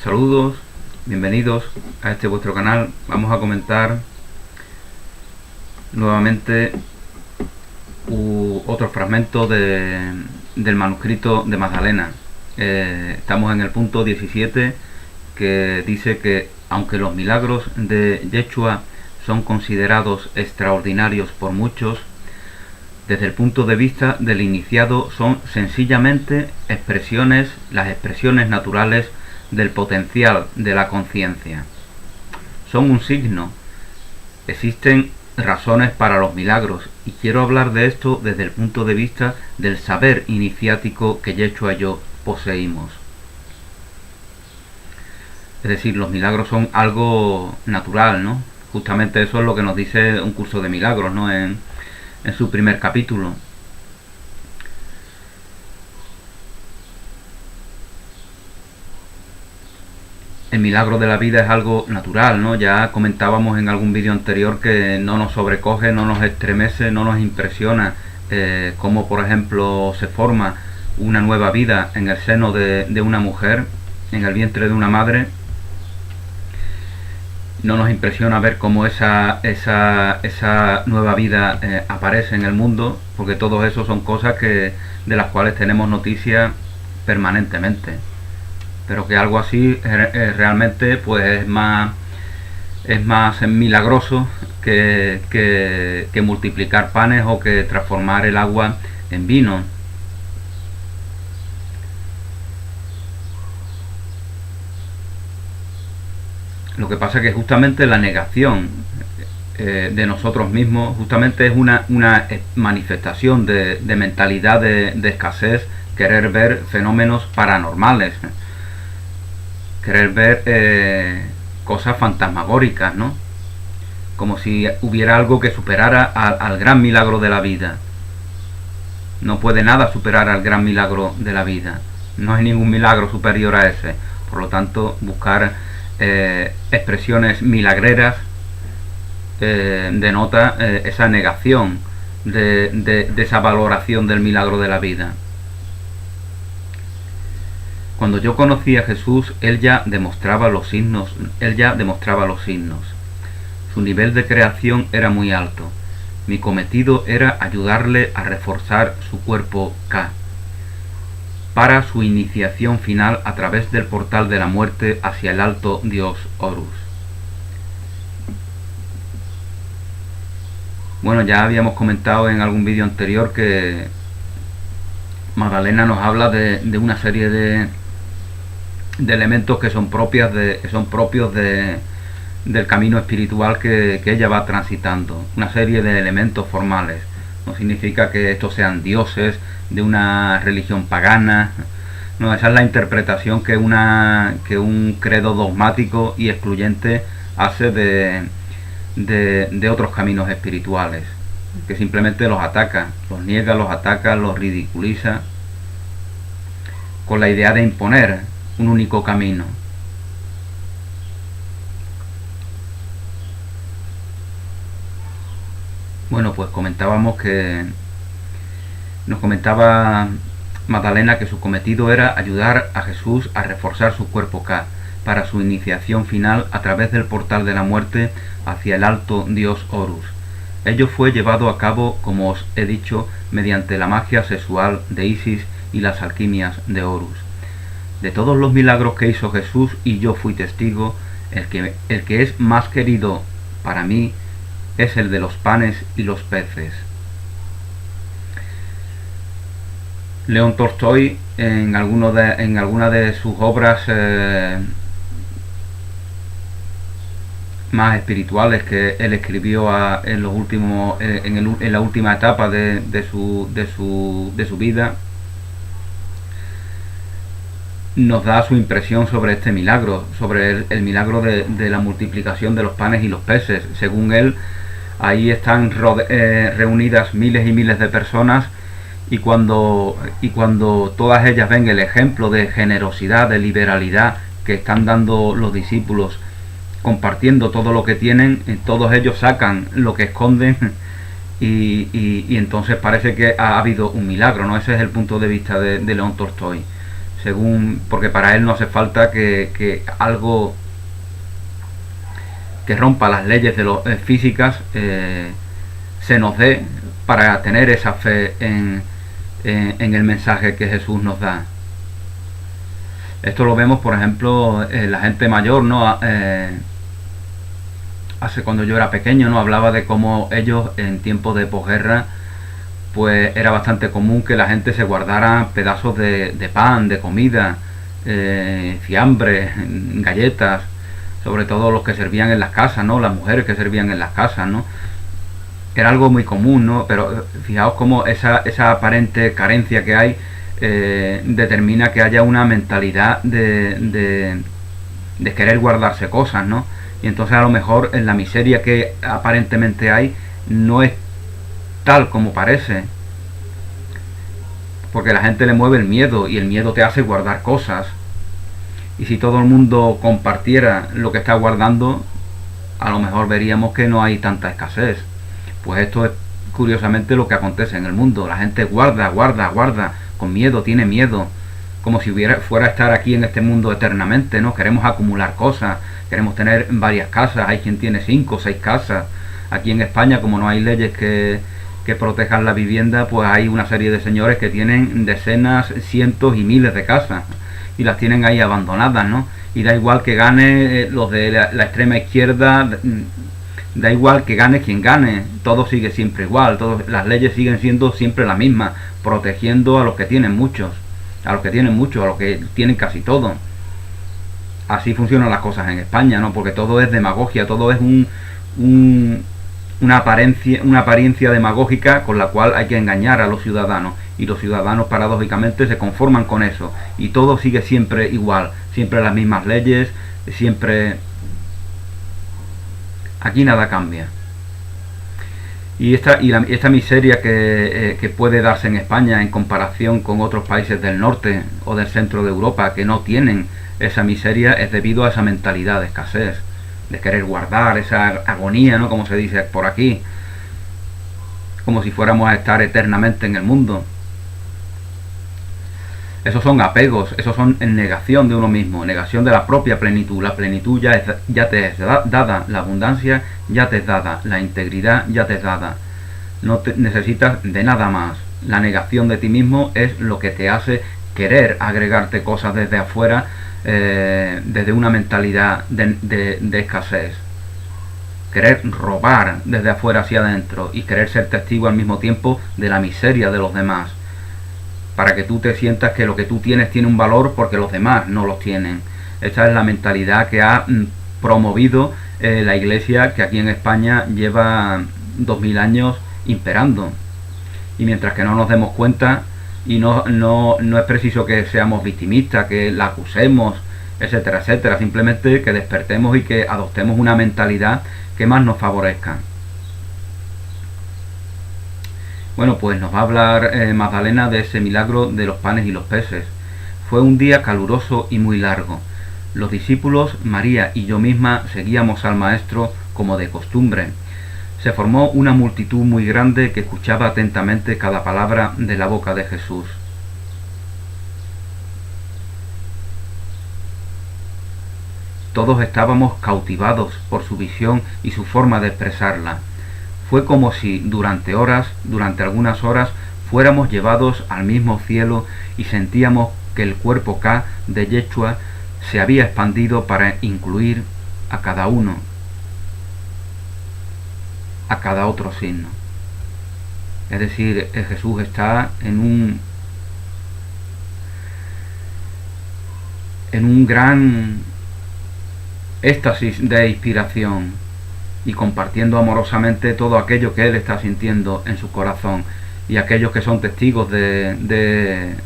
Saludos, bienvenidos a este vuestro canal. Vamos a comentar nuevamente otro fragmento del manuscrito de Magdalena. Estamos en el punto 17, que dice que aunque los milagros de Yeshua son considerados extraordinarios por muchos, desde el punto de vista del iniciado son sencillamente las expresiones naturales del potencial de la conciencia. Son un signo. Existen razones para los milagros, y quiero hablar de esto desde el punto de vista del saber iniciático que Yeshua y yo poseímos. Es decir, los milagros son algo natural, ¿no? Justamente eso es lo que nos dice un curso de milagros, ¿no? En su primer capítulo. El milagro de la vida es algo natural, ¿no? Ya comentábamos en algún vídeo anterior que no nos sobrecoge, no nos estremece, no nos impresiona, como por ejemplo se forma una nueva vida en el seno de una mujer, en el vientre de una madre. No nos impresiona ver cómo esa nueva vida aparece en el mundo, porque todo eso son cosas de las cuales tenemos noticia permanentemente. Pero que algo así realmente pues es más milagroso que multiplicar panes o que transformar el agua en vino. Lo que pasa es que justamente la negación de nosotros mismos justamente es una manifestación de mentalidad de escasez, querer ver fenómenos paranormales, querer ver cosas fantasmagóricas, ¿no? Como si hubiera algo que superara al gran milagro de la vida. No puede nada superar al gran milagro de la vida. No hay ningún milagro superior a ese. Por lo tanto, buscar expresiones milagreras denota esa negación de esa valoración del milagro de la vida. Cuando yo conocí a Jesús, Él ya demostraba los signos. Su nivel de creación era muy alto. Mi cometido era ayudarle a reforzar su cuerpo K para su iniciación final a través del portal de la muerte hacia el alto Dios Horus. Bueno, ya habíamos comentado en algún vídeo anterior que Magdalena nos habla de una serie de elementos que son propios del camino espiritual que ella va transitando. Una serie de elementos formales. No significa que estos sean dioses de una religión pagana. No, esa es la interpretación que un credo dogmático y excluyente hace de otros caminos espirituales, que simplemente los ataca, los niega, los ataca, los ridiculiza, con la idea de imponer un único camino. Bueno, pues nos comentaba Magdalena que su cometido era ayudar a Jesús a reforzar su cuerpo K para su iniciación final a través del portal de la muerte hacia el alto Dios Horus. Ello fue llevado a cabo, como os he dicho, mediante la magia sexual de Isis y las alquimias de Horus. De todos los milagros que hizo Jesús, y yo fui testigo, el que es más querido para mí es el de los panes y los peces. León Tolstoy, en alguna de sus obras más espirituales que él escribió en la última etapa de su vida, nos da su impresión sobre este milagro, sobre el milagro de la multiplicación de los panes y los peces. Según él, ahí están reunidas miles y miles de personas, y cuando todas ellas ven el ejemplo de generosidad, de liberalidad que están dando los discípulos, compartiendo todo lo que tienen, todos ellos sacan lo que esconden, y entonces parece que ha habido un milagro, ¿no? Ese es el punto de vista de León Tolstoy. según, porque para él no hace falta que algo que rompa las leyes de físicas se nos dé para tener esa fe en el mensaje que Jesús nos da. Esto lo vemos, por ejemplo, la gente mayor, ¿no? Hace cuando yo era pequeño, ¿no? Hablaba de cómo ellos en tiempos de posguerra, pues era bastante común que la gente se guardara pedazos de pan, de comida, fiambres, galletas, sobre todo los que servían en las casas, ¿no? Las mujeres que servían en las casas, ¿no? Era algo muy común, ¿no? Pero fijaos cómo esa aparente carencia que hay determina que haya una mentalidad de querer guardarse cosas, ¿no? Y entonces a lo mejor en la miseria que aparentemente hay no es tal como parece, porque la gente le mueve el miedo y el miedo te hace guardar cosas. Y si todo el mundo compartiera lo que está guardando, a lo mejor veríamos que no hay tanta escasez. Pues esto es curiosamente lo que acontece en el mundo. La gente guarda, con miedo, tiene miedo, como si fuera a estar aquí en este mundo eternamente, ¿no? Queremos acumular cosas, queremos tener varias casas, hay quien tiene 5 o 6 casas. Aquí en España, como no hay leyes que protejan la vivienda, pues hay una serie de señores que tienen decenas, cientos y miles de casas y las tienen ahí abandonadas, ¿no? Y da igual que gane los de la extrema izquierda, da igual que gane quien gane, todo sigue siempre igual, las leyes siguen siendo siempre las mismas, protegiendo a los que tienen muchos, a los que tienen casi todo. Así funcionan las cosas en España, ¿no? Porque todo es demagogia, todo es una apariencia demagógica con la cual hay que engañar a los ciudadanos, y los ciudadanos paradójicamente se conforman con eso, y todo sigue siempre igual, siempre las mismas leyes, siempre... Aquí nada cambia. Y esta miseria que puede darse en España en comparación con otros países del norte o del centro de Europa que no tienen esa miseria, es debido a esa mentalidad de escasez, de querer guardar, esa agonía, ¿no? Como se dice por aquí, como si fuéramos a estar eternamente en el mundo. Esos son apegos, esos son negación de uno mismo, negación de la propia plenitud. La plenitud ya te es dada, la abundancia ya te es dada, la integridad ya te es dada. No necesitas de nada más. La negación de ti mismo es lo que te hace querer agregarte cosas desde afuera, desde una mentalidad de escasez. Querer robar desde afuera hacia adentro y querer ser testigo al mismo tiempo de la miseria de los demás, para que tú te sientas que lo que tú tienes tiene un valor porque los demás no los tienen. Esta es la mentalidad que ha promovido la Iglesia, que aquí en España lleva 2000 años imperando. Y mientras que no nos demos cuenta, y no es preciso que seamos victimistas, que la acusemos, etcétera, etcétera, simplemente que despertemos y que adoptemos una mentalidad que más nos favorezca. Bueno, pues nos va a hablar Magdalena de ese milagro de los panes y los peces. Fue un día caluroso y muy largo. Los discípulos, María y yo misma, seguíamos al Maestro como de costumbre. Se formó una multitud muy grande que escuchaba atentamente cada palabra de la boca de Jesús. Todos estábamos cautivados por su visión y su forma de expresarla. Fue como si durante algunas horas, fuéramos llevados al mismo cielo y sentíamos que el cuerpo K de Yeshua se había expandido para incluir a cada uno, a cada otro signo. Es decir, Jesús está en un gran éxtasis de inspiración, y compartiendo amorosamente todo aquello que él está sintiendo en su corazón, y aquellos que son testigos de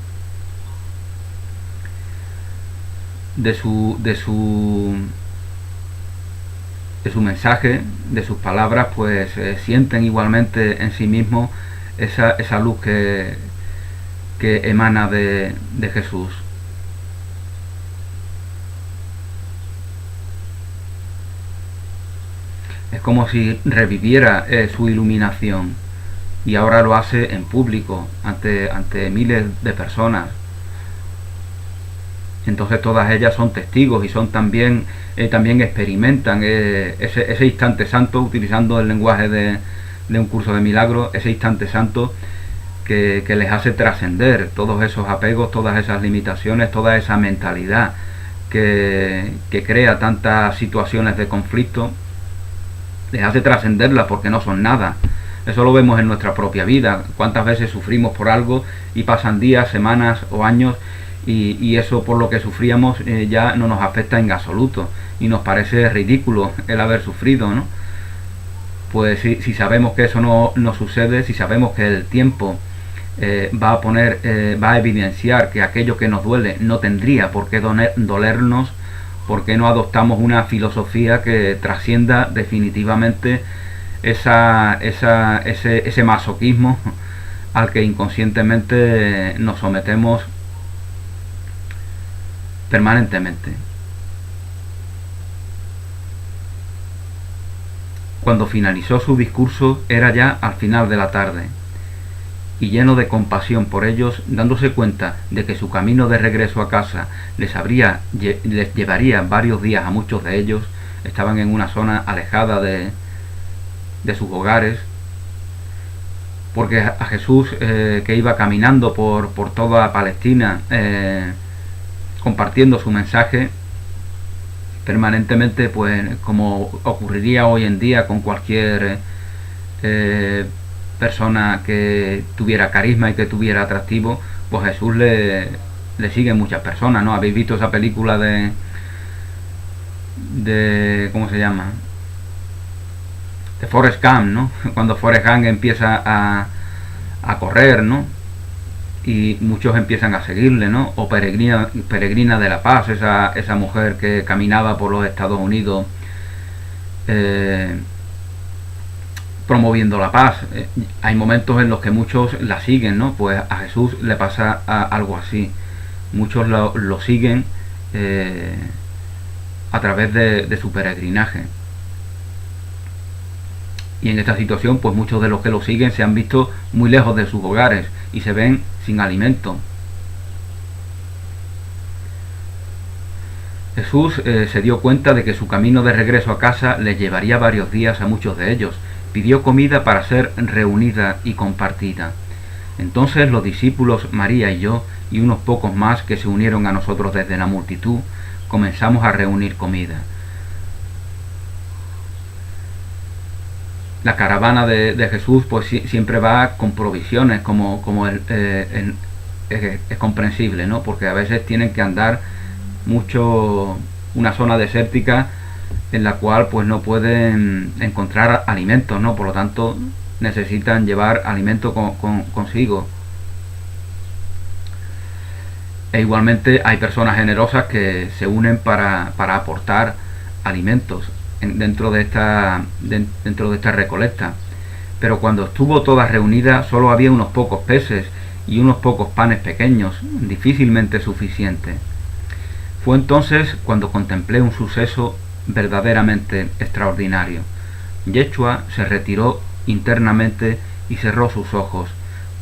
su mensaje, de sus palabras, pues sienten igualmente en sí mismos esa luz que emana de Jesús. Es como si reviviera su iluminación, y ahora lo hace en público, ante miles de personas. Entonces todas ellas son testigos y son también experimentan ese instante santo, utilizando el lenguaje de un curso de milagros, ese instante santo que les hace trascender todos esos apegos, todas esas limitaciones, toda esa mentalidad que crea tantas situaciones de conflicto, les hace trascenderlas porque no son nada. Eso lo vemos en nuestra propia vida. Cuántas veces sufrimos por algo y pasan días, semanas o años y eso por lo que sufríamos ya no nos afecta en absoluto y nos parece ridículo el haber sufrido, ¿no? Pues si sabemos que eso no sucede, si sabemos que el tiempo va a evidenciar que aquello que nos duele no tendría por qué dolernos, ¿por qué no adoptamos una filosofía que trascienda definitivamente ese masoquismo al que inconscientemente nos sometemos permanentemente? Cuando finalizó su discurso era ya al final de la tarde, y lleno de compasión por ellos, dándose cuenta de que su camino de regreso a casa les llevaría varios días a muchos de ellos, estaban en una zona alejada de sus hogares, porque a Jesús que iba caminando por toda Palestina compartiendo su mensaje permanentemente, pues como ocurriría hoy en día con cualquier persona que tuviera carisma y que tuviera atractivo, pues Jesús le siguen muchas personas, ¿no? ¿Habéis visto esa película de ¿cómo se llama? De Forrest Gump, ¿no? Cuando Forrest Gump empieza a correr, ¿no? Y muchos empiezan a seguirle, ¿no? O Peregrina de la Paz, esa mujer que caminaba por los Estados Unidos promoviendo la paz. Hay momentos en los que muchos la siguen, ¿no? Pues a Jesús le pasa algo así. Muchos lo siguen a través de su peregrinaje. Y en esta situación, pues muchos de los que lo siguen se han visto muy lejos de sus hogares y se ven sin alimento. Jesús se dio cuenta de que su camino de regreso a casa les llevaría varios días a muchos de ellos. Pidió comida para ser reunida y compartida. Entonces los discípulos, María y yo, y unos pocos más que se unieron a nosotros desde la multitud, comenzamos a reunir comida. La caravana de Jesús pues siempre va con provisiones, como es comprensible, ¿no? Porque a veces tienen que andar mucho, una zona desértica en la cual pues no pueden encontrar alimentos, ¿no? Por lo tanto necesitan llevar alimento consigo. E igualmente hay personas generosas que se unen para aportar alimentos dentro de esta recolecta. Pero cuando estuvo toda reunida solo había unos pocos peces y unos pocos panes pequeños, difícilmente suficientes. Fue entonces cuando contemplé un suceso verdaderamente extraordinario. Yeshua se retiró internamente y cerró sus ojos.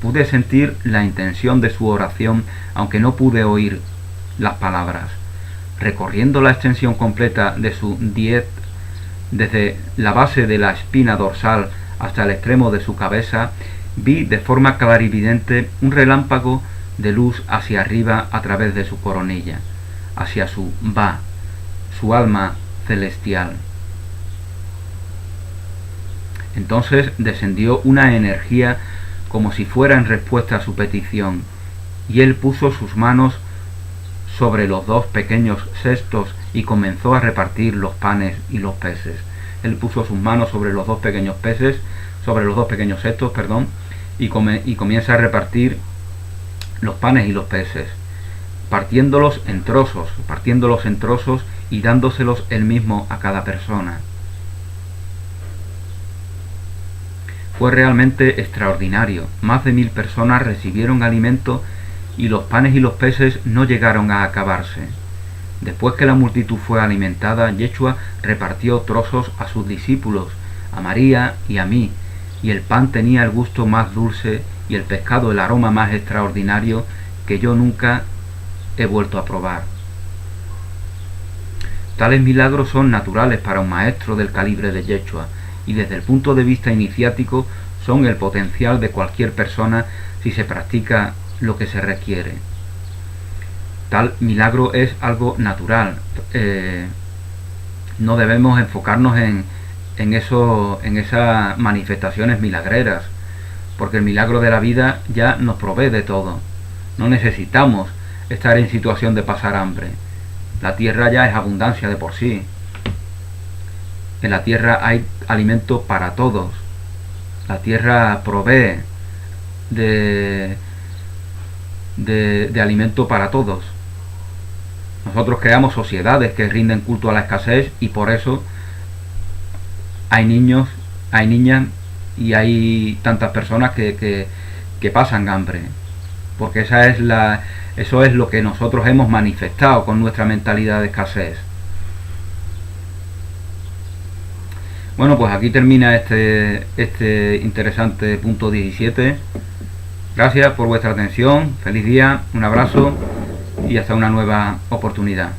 Pude sentir la intención de su oración, aunque no pude oír las palabras. Recorriendo la extensión completa de su diet, desde la base de la espina dorsal hasta el extremo de su cabeza, vi de forma clarividente un relámpago de luz hacia arriba a través de su coronilla, hacia su Ba, su alma celestial. Entonces descendió una energía como si fuera en respuesta a su petición, y él puso sus manos sobre los dos pequeños cestos y comenzó a repartir los panes y los peces. Él puso sus manos sobre los dos pequeños cestos, y comienza a repartir los panes y los peces, partiéndolos en trozos y dándoselos él mismo a cada persona. Fue realmente extraordinario. Más de 1000 personas recibieron alimento y los panes y los peces no llegaron a acabarse. Después que la multitud fue alimentada, Yeshua repartió trozos a sus discípulos, a María y a mí, y el pan tenía el gusto más dulce y el pescado el aroma más extraordinario que yo nunca he vuelto a probar. Tales milagros son naturales para un maestro del calibre de Yeshua y desde el punto de vista iniciático son el potencial de cualquier persona si se practica lo que se requiere. Tal milagro es algo natural. No debemos enfocarnos en esas manifestaciones milagreras, porque el milagro de la vida ya nos provee de todo. No necesitamos estar en situación de pasar hambre. La tierra ya es abundancia de por sí. En la tierra hay alimento para todos. La tierra provee de alimento para todos. Nosotros creamos sociedades que rinden culto a la escasez y por eso hay niños, hay niñas y hay tantas personas que pasan hambre. Porque eso es lo que nosotros hemos manifestado con nuestra mentalidad de escasez. Bueno, pues aquí termina este interesante punto 17. Gracias por vuestra atención, feliz día, un abrazo y hasta una nueva oportunidad.